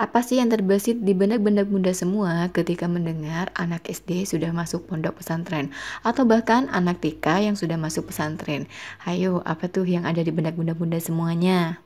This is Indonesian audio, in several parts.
Apa sih yang terbesit di benak-benak bunda semua ketika mendengar anak SD sudah masuk pondok pesantren? Atau bahkan anak TK yang sudah masuk pesantren? Hayo, apa tuh yang ada di benak bunda-bunda semuanya?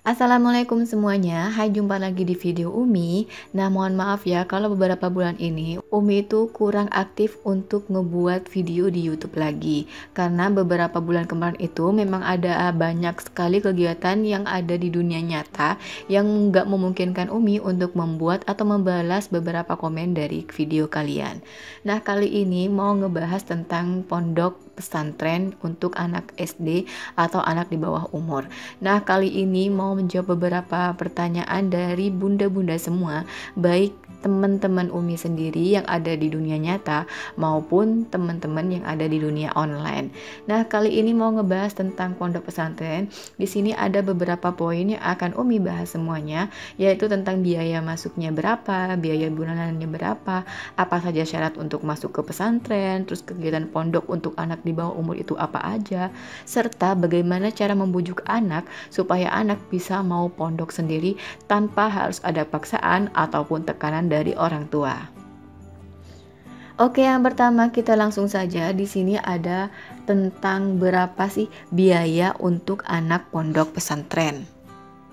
Assalamualaikum semuanya, hai jumpa lagi di video Umi. Nah mohon maaf ya kalau beberapa bulan ini Umi itu kurang aktif untuk ngebuat video di YouTube lagi. Karena beberapa bulan kemarin itu memang ada banyak sekali kegiatan yang ada di dunia nyata yang nggak memungkinkan Umi untuk membuat atau membalas beberapa komen dari video kalian. Nah kali ini mau ngebahas tentang pondok pesantren untuk anak SD atau anak di bawah umur. Nah, kali ini mau menjawab beberapa pertanyaan dari bunda-bunda semua, baik teman-teman Umi sendiri yang ada di dunia nyata maupun teman-teman yang ada di dunia online. Nah, kali ini mau ngebahas tentang pondok pesantren. Di sini ada beberapa poin yang akan Umi bahas semuanya, yaitu tentang biaya masuknya berapa, biaya bulanannya berapa, apa saja syarat untuk masuk ke pesantren, terus kegiatan pondok untuk anak di bawah umur itu apa aja, serta bagaimana cara membujuk anak supaya anak bisa mau pondok sendiri tanpa harus ada paksaan ataupun tekanan dari orang tua. Oke, yang pertama kita langsung saja. Di sini ada tentang berapa sih biaya untuk anak pondok pesantren.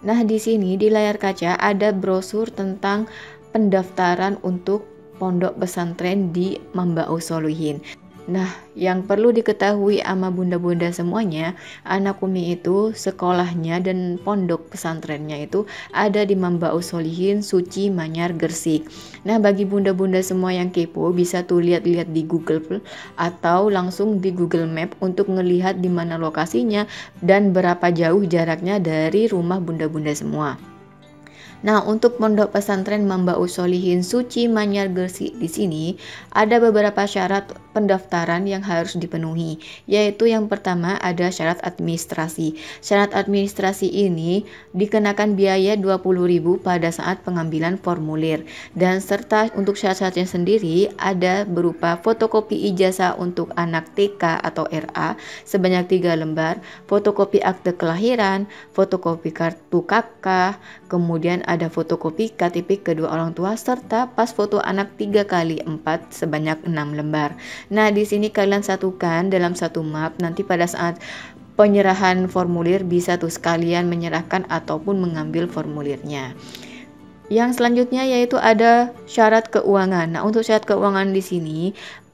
Nah, di sini di layar kaca ada brosur tentang pendaftaran untuk pondok pesantren di Mambaus Solihin. Nah, yang perlu diketahui sama bunda-bunda semuanya, anak Umi itu sekolahnya dan pondok pesantrennya itu ada di Mambaus Solihin, Suci, Manyar, Gresik. Nah, bagi bunda-bunda semua yang kepo bisa tuh lihat-lihat di Google atau langsung di Google Map untuk ngelihat di mana lokasinya dan berapa jauh jaraknya dari rumah bunda-bunda semua. Nah, untuk pondok pesantren Mambaus Solihin Suci Manyar Gresik di sini ada beberapa syarat pendaftaran yang harus dipenuhi, yaitu yang pertama ada syarat administrasi. Syarat administrasi ini dikenakan biaya 20.000 pada saat pengambilan formulir, dan serta untuk syarat-syaratnya sendiri ada berupa fotokopi ijazah untuk anak TK atau RA sebanyak 3 lembar, fotokopi akte kelahiran, fotokopi kartu KK, kemudian ada fotokopi KTP kedua orang tua serta pas foto anak 3x4 sebanyak 6 lembar. Nah, di sini kalian satukan dalam satu map, nanti pada saat penyerahan formulir bisa tuh sekalian menyerahkan ataupun mengambil formulirnya. Yang selanjutnya yaitu ada syarat keuangan. Nah, untuk syarat keuangan di sini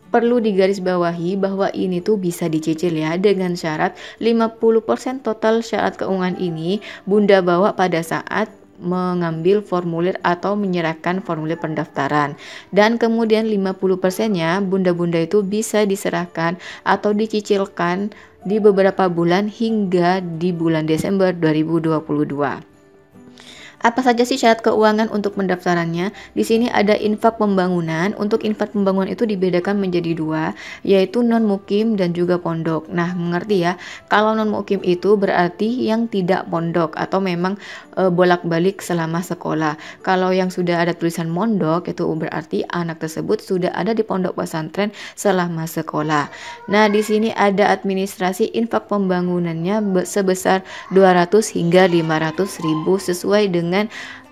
perlu digarisbawahi bahwa ini tuh bisa dicicil ya, dengan syarat 50% total syarat keuangan ini Bunda bawa pada saat mengambil formulir atau menyerahkan formulir pendaftaran, dan kemudian 50%-nya bunda-bunda itu bisa diserahkan atau dicicilkan di beberapa bulan hingga di bulan Desember 2022. Apa saja sih syarat keuangan untuk pendaftarannya? Di sini ada infak pembangunan. Untuk infak pembangunan itu dibedakan menjadi dua, yaitu non mukim dan juga pondok. Nah, mengerti ya? Kalau non mukim itu berarti yang tidak pondok atau memang bolak-balik selama sekolah. Kalau yang sudah ada tulisan mondok itu berarti anak tersebut sudah ada di pondok pesantren selama sekolah. Nah, di sini ada administrasi infak pembangunannya sebesar 200 hingga 500 ribu sesuai dengan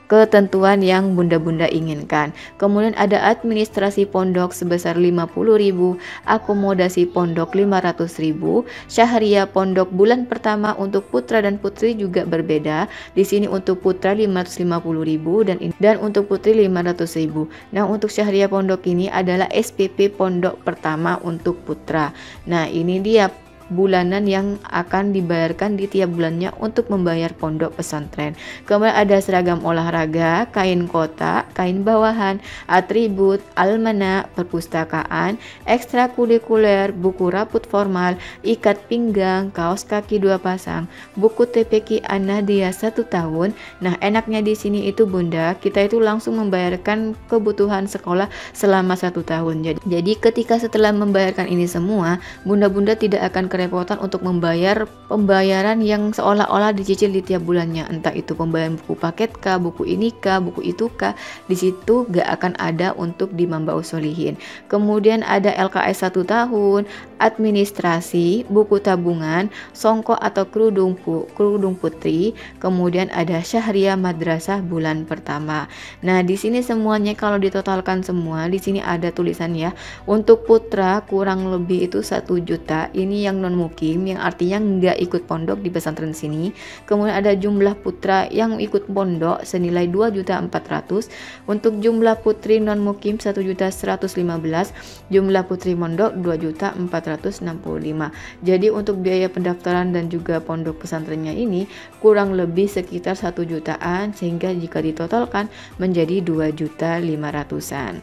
ketentuan yang bunda-bunda inginkan. Kemudian ada administrasi pondok sebesar 50.000, akomodasi pondok 500.000, syahriah pondok bulan pertama untuk putra dan putri juga berbeda. Di sini untuk putra 550.000 dan untuk putri 500.000. Nah, untuk syahriah pondok ini adalah SPP pondok pertama untuk putra. Nah, ini dia bulanan yang akan dibayarkan di tiap bulannya untuk membayar pondok pesantren. Kemudian ada seragam olahraga, kain kotak, kain bawahan, atribut, almanak, perpustakaan, ekstrakurikuler, buku raput formal, ikat pinggang, kaos kaki 2 pasang, buku TPQ An-Nahdiyah 1 tahun. Nah, enaknya di sini itu Bunda, kita itu langsung membayarkan kebutuhan sekolah selama 1 tahun. Jadi ketika setelah membayarkan ini semua, bunda-bunda tidak akan kerepotan untuk membayar pembayaran yang seolah-olah dicicil di tiap bulannya, entah itu pembayaran buku paket kah, buku ini kah, buku itu kah. Di situ gak akan ada untuk di Mambaus Solihin. Kemudian ada LKS 1 tahun, administrasi, buku tabungan, songkok atau kerudung putri, kemudian ada syahriah madrasah bulan pertama. Nah, di sini semuanya kalau ditotalkan semua, di sini ada tulisan ya. Untuk putra kurang lebih itu 1 juta. Ini yang non mukim, yang artinya nggak ikut pondok di pesantren sini. Kemudian ada jumlah putra yang ikut pondok senilai 2.400.000. Untuk jumlah putri non mukim 1.115.000. Jumlah putri mondok 2.465.000. Jadi untuk biaya pendaftaran dan juga pondok pesantrennya ini kurang lebih sekitar 1 jutaan, sehingga jika ditotalkan menjadi 2.500.000-an.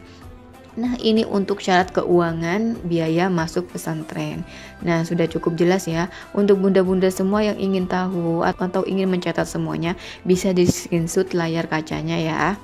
Nah, ini untuk syarat keuangan biaya masuk pesantren. Nah, sudah cukup jelas ya. Untuk bunda-bunda semua yang ingin tahu atau ingin mencatat semuanya, bisa di screenshot layar kacanya ya.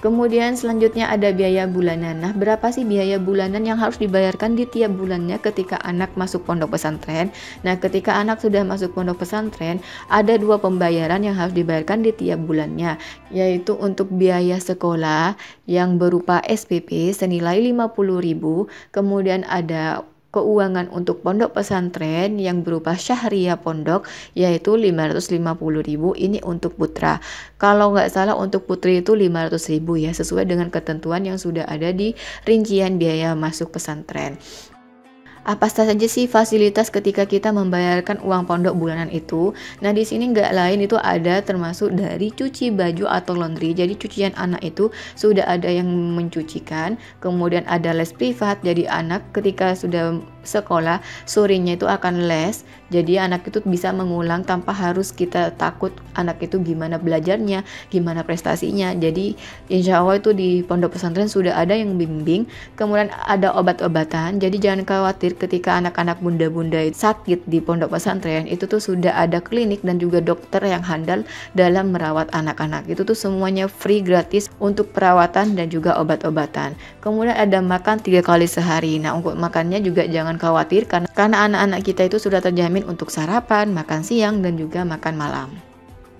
Kemudian selanjutnya ada biaya bulanan. Nah, berapa sih biaya bulanan yang harus dibayarkan di tiap bulannya ketika anak masuk pondok pesantren? Nah, ketika anak sudah masuk pondok pesantren, ada 2 pembayaran yang harus dibayarkan di tiap bulannya, yaitu untuk biaya sekolah yang berupa SPP senilai 50.000, kemudian ada keuangan untuk pondok pesantren yang berupa syahriah pondok yaitu 550.000, ini untuk putra. Kalau nggak salah untuk putri itu 500.000 ya, sesuai dengan ketentuan yang sudah ada di rincian biaya masuk pesantren. Apa saja sih fasilitas ketika kita membayarkan uang pondok bulanan itu? Nah, di sini nggak lain itu ada termasuk dari cuci baju atau laundry. Jadi cucian anak itu sudah ada yang mencucikan. Kemudian ada les privat. Jadi anak ketika sudah sekolah sorenya itu akan les. Jadi anak itu bisa mengulang tanpa harus kita takut anak itu gimana belajarnya, gimana prestasinya. Jadi insya Allah itu di pondok pesantren sudah ada yang bimbing. Kemudian ada obat-obatan. Jadi jangan khawatir ketika anak-anak bunda-bunda sakit di pondok pesantren, itu tuh sudah ada klinik dan juga dokter yang handal dalam merawat anak-anak. Itu tuh semuanya free, gratis untuk perawatan dan juga obat-obatan. Kemudian ada makan 3 kali sehari. Nah, untuk makannya juga jangan khawatir karena anak-anak kita itu sudah terjamin untuk sarapan, makan siang dan juga makan malam.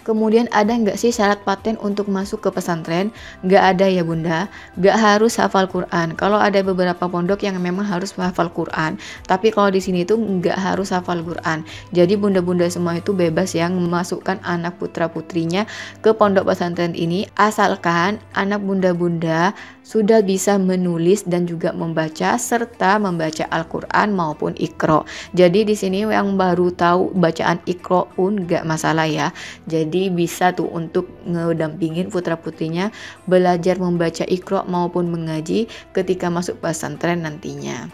Kemudian ada nggak sih syarat paten untuk masuk ke pesantren? Nggak ada ya bunda, nggak harus hafal Quran. Kalau ada beberapa pondok yang memang harus hafal Quran, tapi kalau di sini tuh nggak harus hafal Quran. Jadi bunda-bunda semua itu bebas yang memasukkan anak putra putrinya ke pondok pesantren ini, asalkan anak bunda-bunda sudah bisa menulis dan juga membaca serta membaca Al-Quran maupun Iqra. Jadi di sini yang baru tahu bacaan Iqra pun nggak masalah ya. Jadi bisa tuh untuk ngedampingin putra-putrinya belajar membaca Iqra maupun mengaji ketika masuk pesantren nantinya.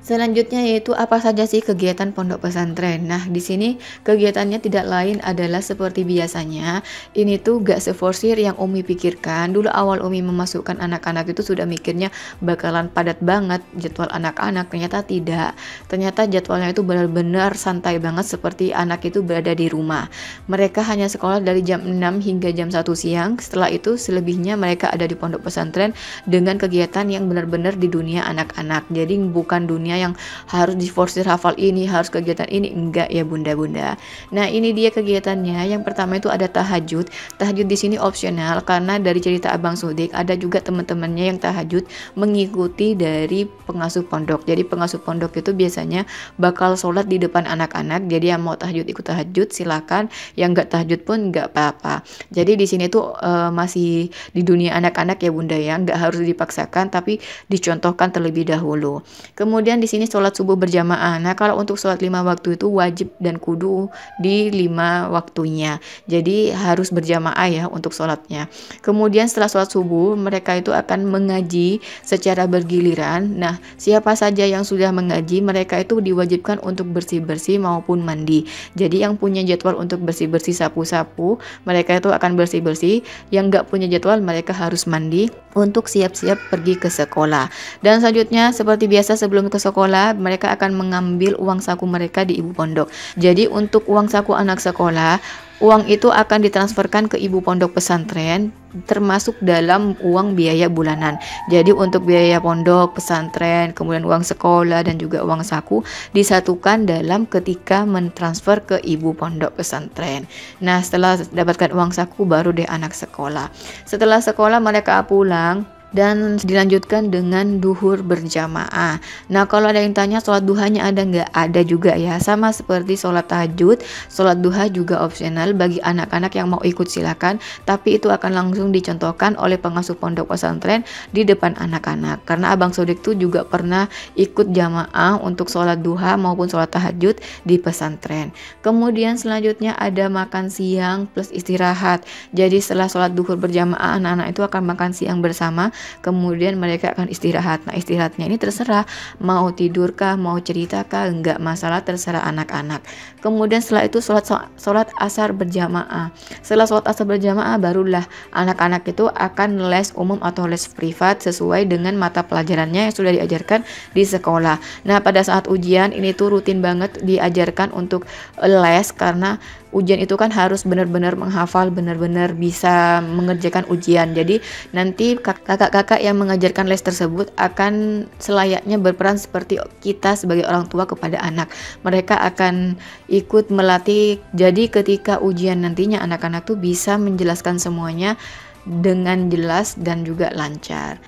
Selanjutnya yaitu apa saja sih kegiatan pondok pesantren. Nah, di sini kegiatannya tidak lain adalah seperti biasanya. Ini tuh gak seforsir yang Umi pikirkan. Dulu awal Umi memasukkan anak-anak itu sudah mikirnya bakalan padat banget jadwal anak-anak. Ternyata tidak. Ternyata jadwalnya itu benar-benar santai banget seperti anak itu berada di rumah. Mereka hanya sekolah dari jam 6 hingga jam 1 siang. Setelah itu selebihnya mereka ada di pondok pesantren dengan kegiatan yang benar-benar di dunia anak-anak. Jadi bukan dunia yang harus diforsir hafal ini, harus kegiatan ini, enggak ya bunda-bunda. Nah, ini dia kegiatannya. Yang pertama itu ada tahajud. Tahajud di sini opsional karena dari cerita Abang Sudik ada juga teman-temannya yang tahajud mengikuti dari pengasuh pondok. Jadi pengasuh pondok itu biasanya bakal sholat di depan anak-anak. Jadi yang mau tahajud ikut tahajud silakan, yang enggak tahajud pun enggak apa-apa. Jadi di sini tuh masih di dunia anak-anak ya bunda ya, enggak harus dipaksakan tapi dicontohkan terlebih dahulu. Kemudian di sini sholat subuh berjamaah. Nah, kalau untuk sholat 5 waktu itu wajib dan kudu di 5 waktunya. Jadi harus berjamaah ya untuk sholatnya. Kemudian setelah sholat subuh mereka itu akan mengaji secara bergiliran. Nah, siapa saja yang sudah mengaji mereka itu diwajibkan untuk bersih-bersih maupun mandi. Jadi yang punya jadwal untuk bersih-bersih sapu-sapu mereka itu akan bersih-bersih. Yang nggak punya jadwal mereka harus mandi untuk siap-siap pergi ke sekolah. Dan selanjutnya seperti biasa sebelum ke sekolah mereka akan mengambil uang saku mereka di ibu pondok. Jadi untuk uang saku anak sekolah, uang itu akan ditransferkan ke ibu pondok pesantren termasuk dalam uang biaya bulanan. Jadi untuk biaya pondok pesantren, kemudian uang sekolah dan juga uang saku disatukan dalam ketika mentransfer ke ibu pondok pesantren. Nah, setelah dapatkan uang saku baru deh anak sekolah. Setelah sekolah mereka pulang, dan dilanjutkan dengan duhur berjamaah. Nah, kalau ada yang tanya sholat duhanya ada nggak? Ada juga ya, sama seperti sholat tahajud. Sholat duha juga opsional bagi anak-anak yang mau ikut silakan, tapi itu akan langsung dicontohkan oleh pengasuh pondok pesantren di depan anak-anak. Karena Abang Sodik tuh juga pernah ikut jamaah untuk sholat duha maupun sholat tahajud di pesantren. Kemudian selanjutnya ada makan siang plus istirahat. Jadi setelah sholat duhur berjamaah, anak-anak itu akan makan siang bersama, kemudian mereka akan istirahat. Nah, istirahatnya ini terserah mau tidur kah, mau cerita kah, enggak masalah, terserah anak-anak. Kemudian setelah itu sholat asar berjamaah. Setelah sholat asar berjamaah barulah anak-anak itu akan les umum atau les privat sesuai dengan mata pelajarannya yang sudah diajarkan di sekolah. Nah, pada saat ujian ini tuh rutin banget diajarkan untuk les, karena ujian itu kan harus benar-benar menghafal, benar-benar bisa mengerjakan ujian. Jadi nanti kakak-kakak yang mengajarkan les tersebut akan selayaknya berperan seperti kita sebagai orang tua kepada anak. Mereka akan ikut melatih. Jadi ketika ujian nantinya anak-anak tuh bisa menjelaskan semuanya dengan jelas dan juga lancar.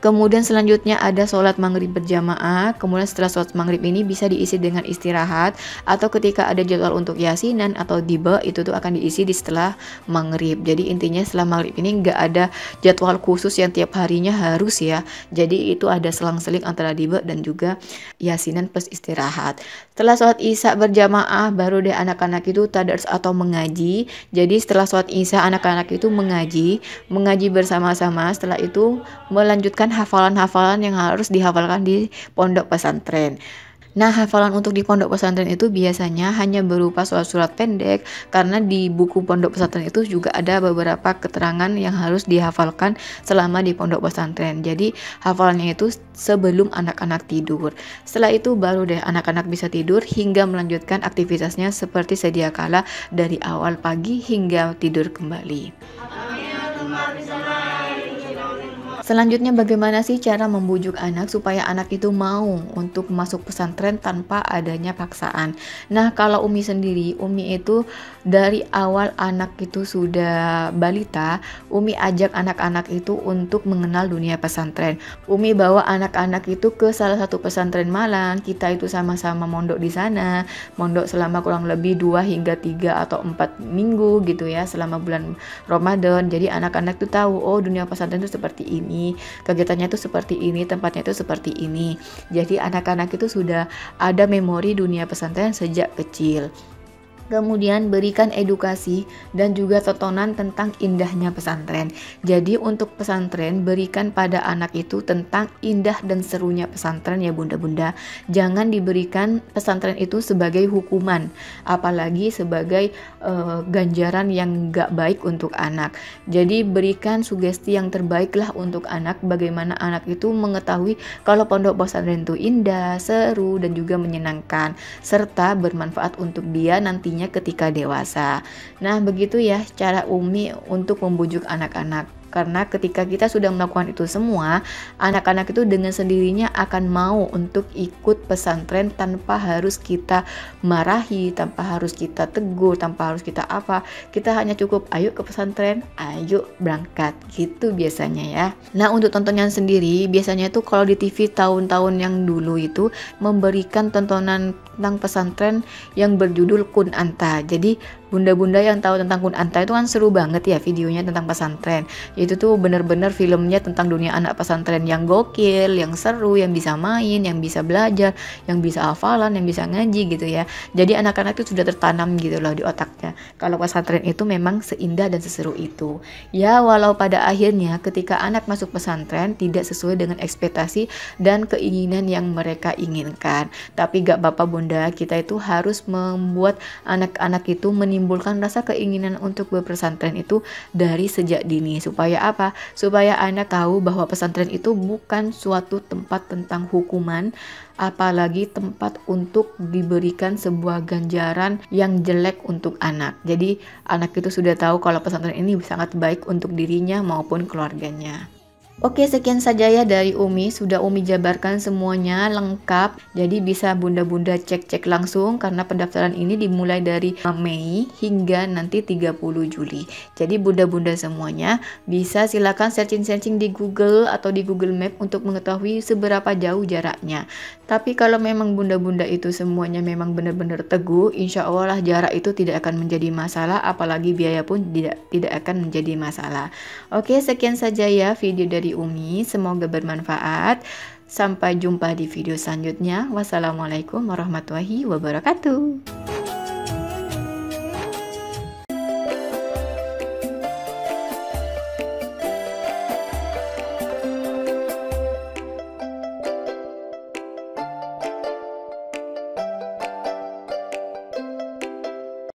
Kemudian selanjutnya ada sholat maghrib berjamaah. Kemudian setelah sholat maghrib ini bisa diisi dengan istirahat, atau ketika ada jadwal untuk yasinan atau diba, itu tuh akan diisi di setelah maghrib. Jadi intinya setelah maghrib ini nggak ada jadwal khusus yang tiap harinya harus ya. Jadi itu ada selang-seling antara diba dan juga yasinan plus istirahat. Setelah sholat isya berjamaah baru deh anak-anak itu tadars atau mengaji. Jadi setelah sholat isya anak-anak itu mengaji bersama-sama. Setelah itu melanjutkan hafalan-hafalan yang harus dihafalkan di pondok pesantren. Nah, hafalan untuk di pondok pesantren itu biasanya hanya berupa surat-surat pendek, karena di buku pondok pesantren itu juga ada beberapa keterangan yang harus dihafalkan selama di pondok pesantren. Jadi hafalannya itu sebelum anak-anak tidur. Setelah itu baru deh anak-anak bisa tidur hingga melanjutkan aktivitasnya seperti sedia kala dari awal pagi hingga tidur kembali. Selanjutnya, bagaimana sih cara membujuk anak supaya anak itu mau untuk masuk pesantren tanpa adanya paksaan? Nah, kalau Umi sendiri, Umi itu dari awal anak itu sudah balita, Umi ajak anak-anak itu untuk mengenal dunia pesantren. Umi bawa anak-anak itu ke salah satu pesantren Malang. Kita itu sama-sama mondok di sana, mondok selama kurang lebih 2 hingga 3 atau 4 minggu gitu ya, selama bulan Ramadan. Jadi anak-anak itu tahu, oh dunia pesantren itu seperti ini, kegiatannya itu seperti ini, tempatnya itu seperti ini. Jadi anak-anak itu sudah ada memori dunia pesantren sejak kecil. Kemudian berikan edukasi dan juga tontonan tentang indahnya pesantren. Jadi untuk pesantren, berikan pada anak itu tentang indah dan serunya pesantren ya bunda-bunda. Jangan diberikan pesantren itu sebagai hukuman, apalagi sebagai ganjaran yang gak baik untuk anak. Jadi berikan sugesti yang terbaik lah untuk anak, bagaimana anak itu mengetahui kalau pondok pesantren itu indah, seru, dan juga menyenangkan, serta bermanfaat untuk dia nantinya ketika dewasa. Nah, begitu ya cara Umi untuk membujuk anak-anak. Karena ketika kita sudah melakukan itu semua, anak-anak itu dengan sendirinya akan mau untuk ikut pesantren tanpa harus kita marahi, tanpa harus kita tegur, tanpa harus kita apa. Kita hanya cukup ayo ke pesantren, ayo berangkat gitu biasanya ya. Nah, untuk tontonan sendiri biasanya itu kalau di TV tahun-tahun yang dulu itu memberikan tontonan tentang pesantren yang berjudul Kun Anta. Jadi bunda-bunda yang tahu tentang Kun Anta itu kan seru banget ya videonya tentang pesantren. Itu tuh bener-bener filmnya tentang dunia anak pesantren yang gokil, yang seru, yang bisa main, yang bisa belajar, yang bisa hafalan, yang bisa ngaji gitu ya. Jadi anak-anak itu sudah tertanam gitu loh di otaknya kalau pesantren itu memang seindah dan seseru itu. Ya, walau pada akhirnya ketika anak masuk pesantren tidak sesuai dengan ekspektasi dan keinginan yang mereka inginkan, tapi gak apa-apa bunda, kita itu harus membuat anak-anak itu menimbulkan rasa keinginan untuk berpesantren itu dari sejak dini. Supaya apa? Supaya anak tahu bahwa pesantren itu bukan suatu tempat tentang hukuman, apalagi tempat untuk diberikan sebuah ganjaran yang jelek untuk anak. Jadi anak itu sudah tahu kalau pesantren ini sangat baik untuk dirinya maupun keluarganya. Oke, sekian saja ya dari Umi. Sudah Umi jabarkan semuanya lengkap. Jadi bisa bunda-bunda cek-cek langsung karena pendaftaran ini dimulai dari Mei hingga nanti 30 Juli. Jadi bunda-bunda semuanya bisa silakan searching-searching di Google atau di Google Map untuk mengetahui seberapa jauh jaraknya. Tapi kalau memang bunda-bunda itu semuanya memang benar-benar teguh, insya Allah lah jarak itu tidak akan menjadi masalah, apalagi biaya pun tidak akan menjadi masalah. Oke, sekian saja ya video dari Umi, semoga bermanfaat. Sampai jumpa di video selanjutnya. Wassalamualaikum warahmatullahi wabarakatuh.